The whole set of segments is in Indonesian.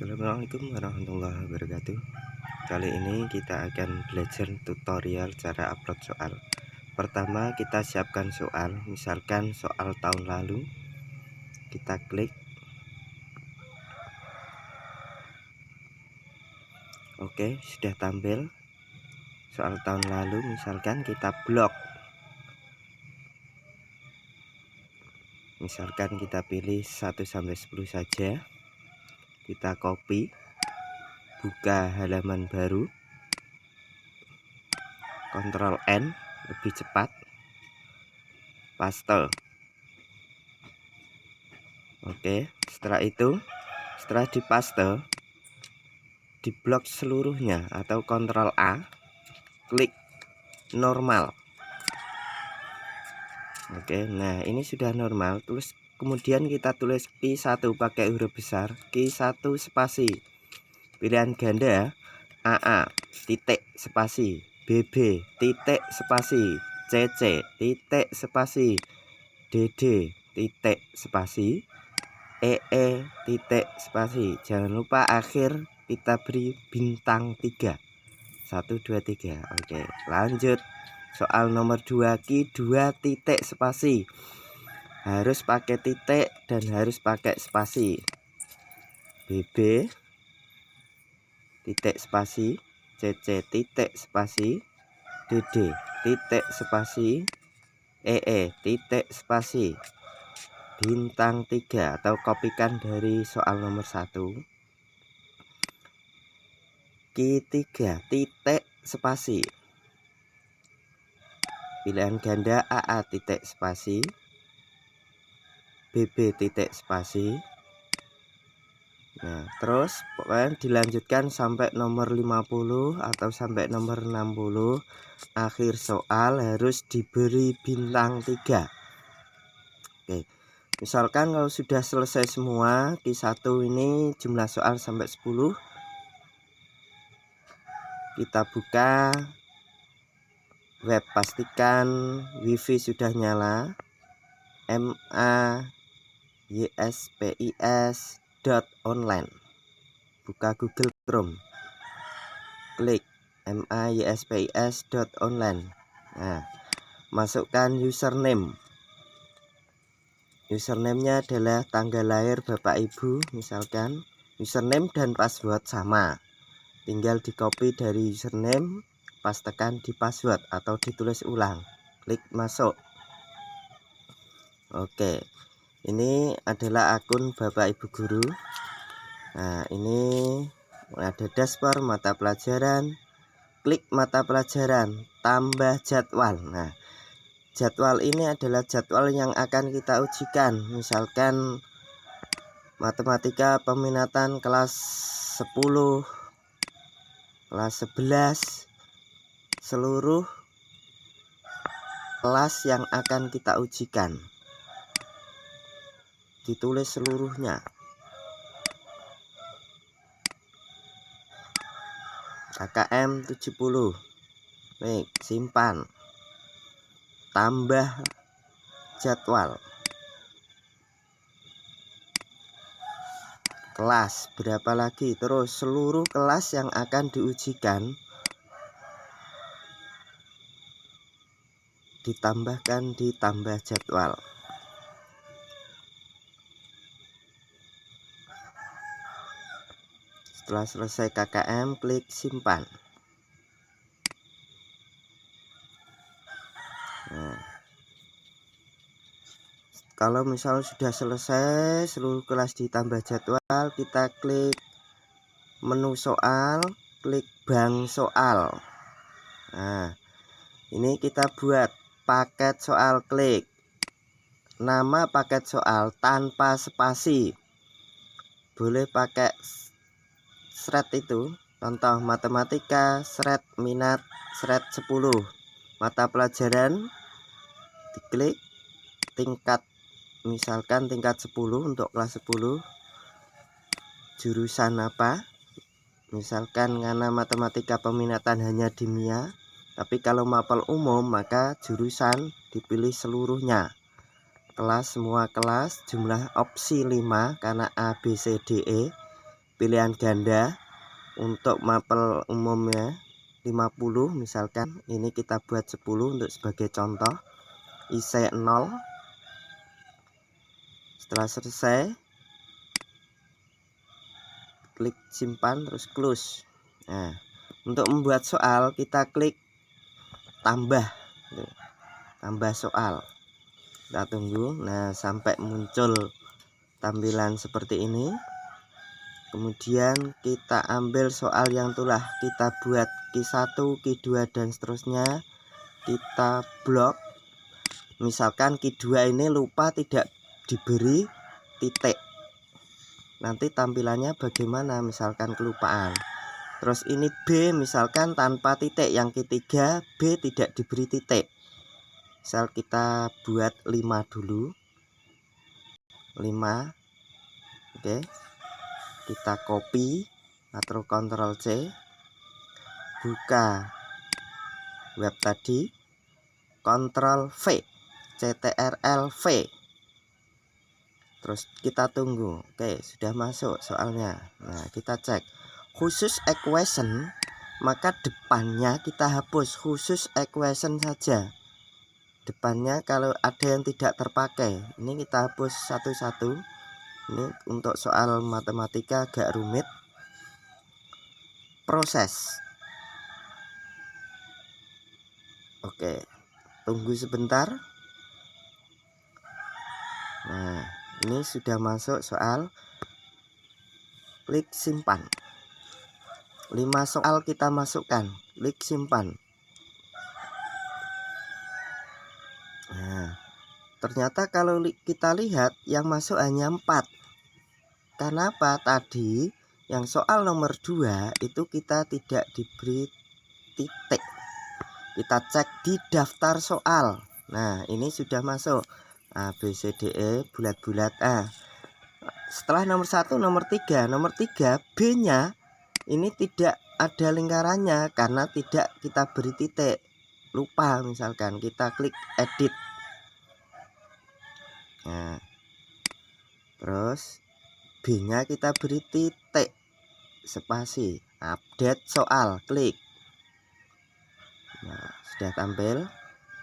Assalamualaikum warahmatullahi wabarakatuh. Kali ini kita akan belajar tutorial cara upload soal. Pertama kita siapkan soal, misalkan soal tahun lalu. Kita klik. Oke, sudah tampil soal tahun lalu, misalkan kita blok. Misalkan kita pilih 1 sampai 10 saja. Kita copy, buka halaman baru, Ctrl N lebih cepat, paste. Oke, setelah dipaste, diblok seluruhnya atau Ctrl A, klik normal. Oke, nah ini sudah normal. Kemudian kita tulis Q1 pakai huruf besar, Q1 spasi, pilihan ganda AA titik spasi, BB titik spasi, CC titik spasi, DD titik spasi, EE titik spasi. Jangan lupa akhir kita beri bintang 3, 1 2 3. Oke, lanjut. Soal nomor 2, Q2 titik spasi, harus pakai titik dan harus pakai spasi. BB titik spasi, CC titik spasi, DD titik spasi, EE titik spasi, bintang 3 atau kopikan dari soal nomor 1. Q3 titik spasi, pilihan ganda AA titik spasi, BB titik spasi. Nah, terus pokoknya dilanjutkan sampai nomor 50 atau sampai nomor 60. Akhir soal harus diberi bintang 3. Oke. Misalkan kalau sudah selesai semua, Q1 ini jumlah soal sampai 10. Kita buka web, pastikan wifi sudah nyala, mayispis.online. Buka Google Chrome, klik mayispis.online. Nah, masukkan username. Username-nya adalah tanggal lahir Bapak Ibu, misalkan. Username dan password sama, tinggal di copy dari username, pastekan di password atau ditulis ulang, klik masuk. Oke, ini adalah akun Bapak Ibu guru. Nah, ini ada dashboard mata pelajaran, klik mata pelajaran, tambah jadwal. Nah, jadwal ini adalah jadwal yang akan kita ujikan. Misalkan matematika peminatan kelas 10, kelas 11, seluruh kelas yang akan kita ujikan. Ditulis seluruhnya. KKM 70. Baik, simpan. Tambah jadwal. Kelas berapa lagi? Terus seluruh kelas yang akan diujikan ditambahkan ditambah jadwal. Setelah selesai KKM, klik simpan. Nah, kalau misal sudah selesai seluruh kelas ditambah jadwal, kita klik menu soal, klik bank soal. Nah, ini kita buat paket soal, klik nama paket soal tanpa spasi. Boleh pakai shred itu, contoh matematika shred minat shred 10, mata pelajaran diklik tingkat, misalkan tingkat 10 untuk kelas 10, jurusan apa, misalkan karena matematika peminatan hanya dimia, tapi kalau mapel umum maka jurusan dipilih seluruhnya, kelas semua kelas, jumlah opsi 5 karena A B C D E, pilihan ganda. Untuk mapel umumnya 50, misalkan ini kita buat 10 untuk sebagai contoh. Isi 0. Setelah selesai, klik simpan terus close. Nah, untuk membuat soal kita klik tambah soal. Kita tunggu. Nah, sampai muncul tampilan seperti ini. Kemudian kita ambil soal yang telah kita buat Q1, Q2 dan seterusnya. Kita blok. Misalkan Q2 ini lupa tidak diberi titik. Nanti tampilannya bagaimana, misalkan kelupaan. Terus ini B misalkan tanpa titik. Yang ketiga B tidak diberi titik. Misal kita buat 5 dulu. 5. Oke. Kita copy atau Ctrl C, buka web tadi, Ctrl V, Ctrl V, terus kita tunggu. Oke, sudah masuk soalnya. Nah, kita cek khusus equation, maka depannya kita hapus khusus equation saja. Depannya kalau ada yang tidak terpakai, ini kita hapus satu-satu. Ini untuk soal matematika agak rumit. Proses. Oke, tunggu sebentar. Nah, ini sudah masuk soal. Klik simpan. 5 soal kita masukkan. Klik simpan. Nah, ternyata kalau kita lihat yang masuk hanya 4. Kenapa? Tadi yang soal nomor 2 itu kita tidak diberi titik. Kita cek di daftar soal. Nah, ini sudah masuk A, B, C, D, E bulat-bulat. Setelah nomor 1, nomor 3. Nomor 3 B-nya ini tidak ada lingkarannya karena tidak kita beri titik. Lupa misalkan, kita klik edit. Nah, terus B-nya kita beri titik, spasi, update soal, klik. Nah, sudah tampil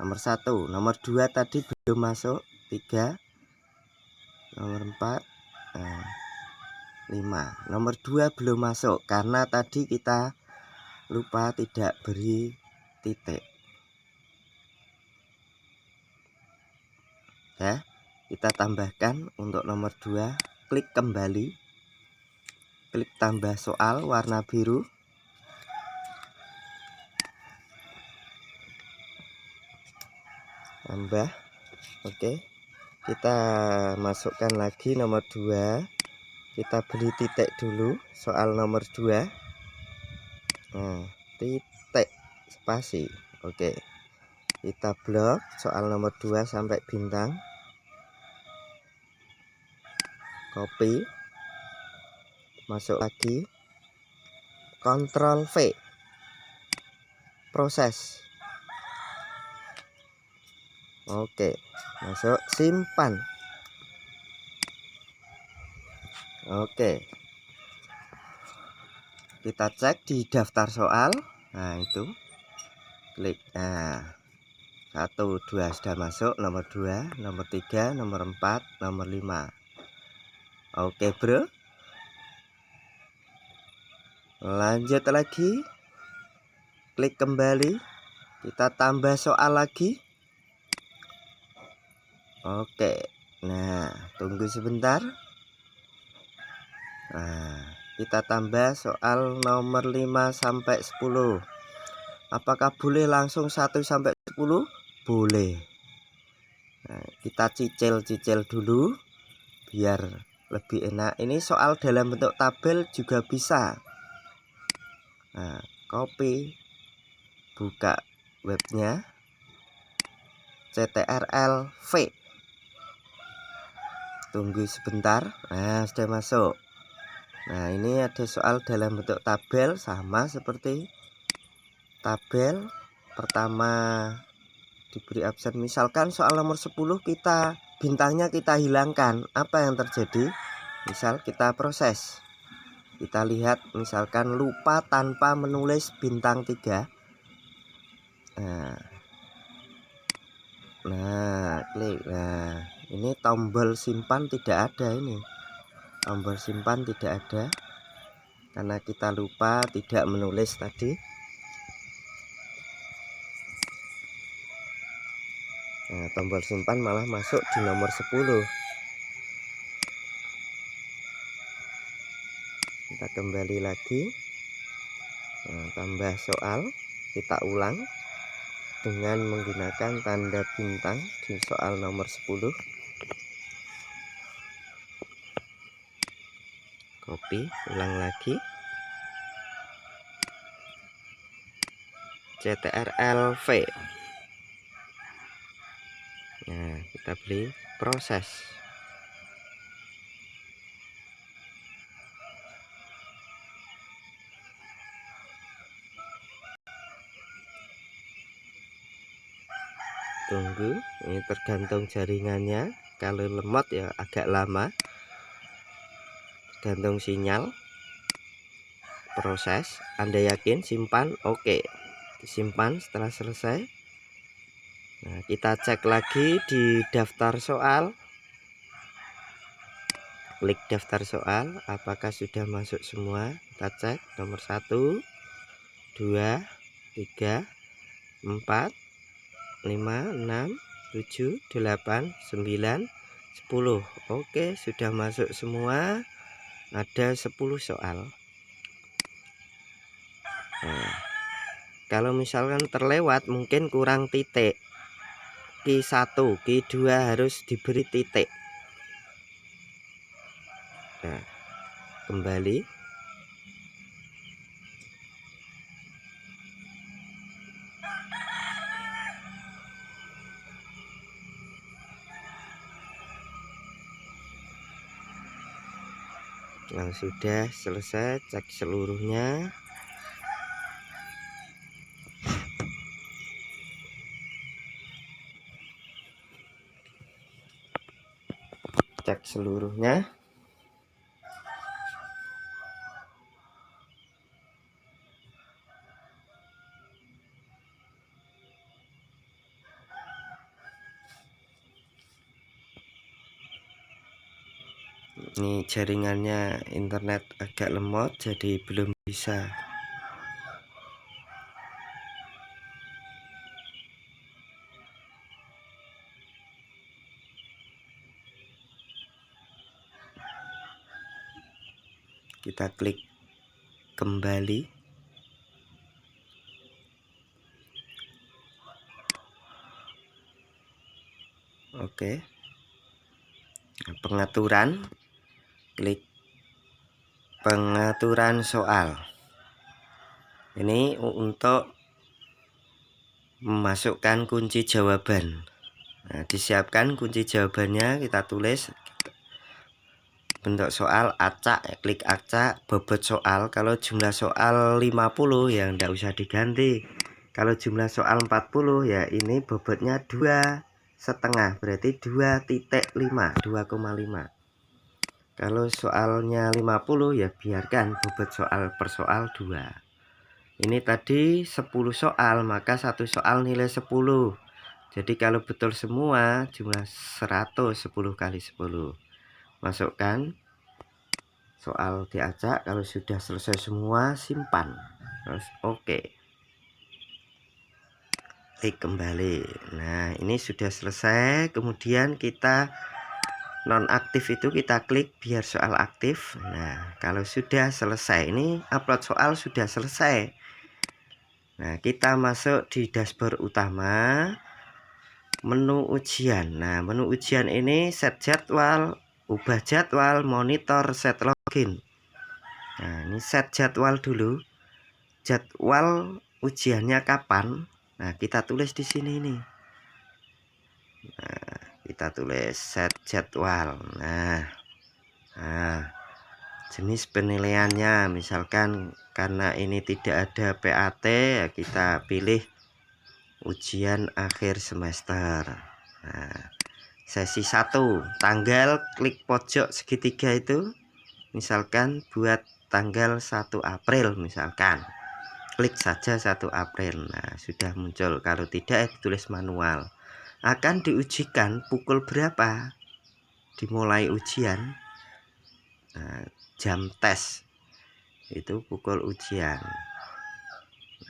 nomor 1, nomor 2 tadi belum masuk, 3, nomor 4, 5. Nomor 2 belum masuk karena tadi kita lupa tidak beri titik. Ya, kita tambahkan untuk nomor 2, klik kembali. Klik tambah soal warna biru. Tambah. Oke. Kita masukkan lagi nomor 2. Kita beri titik dulu soal nomor 2. Nah, titik spasi. Oke. Kita blok soal nomor 2 sampai bintang. Copy. Masuk lagi. Ctrl V. Proses. Oke, masuk simpan. Oke, kita cek di daftar soal. Nah, itu klik. Nah, 1, 2 sudah masuk. Nomor 2, nomor 3, nomor 4, nomor 5. Oke bro, lanjut lagi. Klik kembali. Kita tambah soal lagi. Oke, nah tunggu sebentar. Nah, kita tambah soal nomor 5 sampai 10. Apakah boleh langsung 1 sampai 10? Boleh. Nah, kita cicil-cicil dulu biar lebih enak. Ini soal dalam bentuk tabel juga bisa. Nah, copy, buka webnya, Ctrl V. Tunggu sebentar. Nah, sudah masuk. Nah, ini ada soal dalam bentuk tabel sama seperti tabel pertama diberi absen. Misalkan soal nomor 10 kita bintangnya kita hilangkan. Apa yang terjadi? Misal kita proses. Kita lihat misalkan lupa tanpa menulis bintang 3. Nah, klik. Nah, ini tombol simpan tidak ada ini. Tombol simpan tidak ada karena kita lupa tidak menulis tadi. Nah, tombol simpan malah masuk di nomor 10. Kita kembali lagi. Nah, tambah soal, kita ulang dengan menggunakan tanda bintang di soal nomor 10. Copy, ulang lagi. CTRL-V. Nah, kita beri proses. Tunggu, ini tergantung jaringannya. Kalau lemot ya agak lama, tergantung sinyal. Proses, Anda yakin simpan, oke. Disimpan. Setelah selesai, nah, kita cek lagi di daftar soal. Klik daftar soal, apakah sudah masuk semua. Kita cek nomor 1, 2, 3, 4, 5, 6, 7, 8, 9, 10. Oke, sudah masuk semua. Ada 10 soal. Nah, kalau misalkan terlewat mungkin kurang titik. Q1, Q2 harus diberi titik. Nah, kembali. Nah, sudah selesai, cek seluruhnya. Cek seluruhnya. Ini jaringannya internet agak lemot, jadi belum bisa. Kita klik kembali. Oke. Nah, pengaturan. Klik pengaturan soal. Ini untuk memasukkan kunci jawaban. Nah, disiapkan kunci jawabannya, kita tulis. Bentuk soal acak, klik acak. Bobot soal, kalau jumlah soal 50 ya enggak usah diganti. Kalau jumlah soal 40 ya ini bobotnya 2,5, berarti 2,5, 2,5. Kalau soalnya 50 ya biarkan bobot soal per soal 2. Ini tadi 10 soal, maka satu soal nilai 10. Jadi kalau betul semua jumlah 100, 10 kali 10. Masukkan soal diacak. Kalau sudah selesai semua, simpan. Terus oke. Klik kembali. Nah, ini sudah selesai. Kemudian kita nonaktif itu kita klik biar soal aktif. Nah, kalau sudah selesai, ini upload soal sudah selesai. Nah, kita masuk di dashboard utama, menu ujian. Nah, menu ujian ini set jadwal, ubah jadwal, monitor, set login. Nah, ini set jadwal dulu. Jadwal ujiannya kapan? Nah, kita tulis di sini nih. Nah, kita tulis set jadwal. Nah, jenis penilaiannya misalkan karena ini tidak ada PAT ya kita pilih ujian akhir semester. Nah, sesi 1 tanggal, klik pojok segitiga itu misalkan buat tanggal 1 April misalkan. Klik saja 1 April. Nah, sudah muncul. Kalau tidak ditulis manual. Akan diujikan pukul berapa dimulai ujian. Nah, jam tes itu pukul ujian.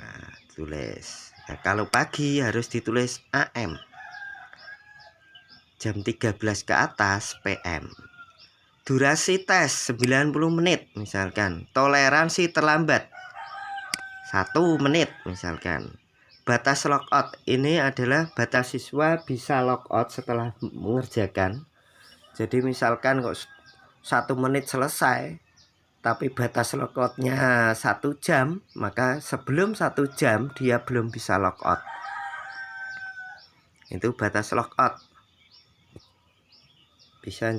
Nah, tulis. Nah, kalau pagi harus ditulis AM. Jam 13 ke atas PM. Durasi tes 90 menit misalkan. Toleransi terlambat 1 menit misalkan. Batas logout ini adalah batas siswa bisa logout setelah mengerjakan. Jadi misalkan kok 1 menit selesai tapi batas logoutnya 1 jam, maka sebelum 1 jam dia belum bisa logout. Itu batas logout. Bisa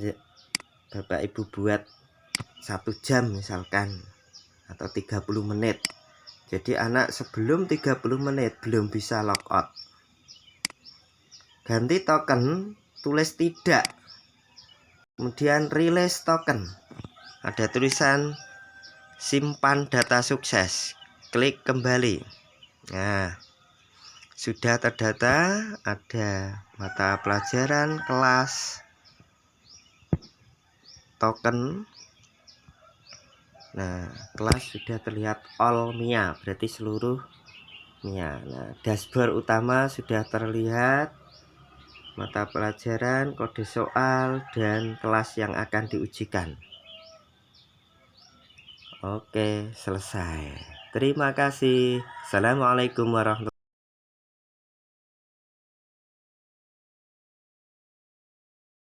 Bapak Ibu buat 1 jam misalkan, atau 30 menit. Jadi anak sebelum 30 menit belum bisa logout. Ganti token, tulis tidak. Kemudian release token. Ada tulisan simpan data sukses. Klik kembali. Nah, sudah terdata, ada mata pelajaran, kelas, token. Nah, kelas sudah terlihat all MIA, berarti seluruh MIA. Nah, dashboard utama sudah terlihat, mata pelajaran, kode soal, dan kelas yang akan diujikan. Oke, selesai. Terima kasih. Assalamualaikum warahmatullahi wabarakatuh.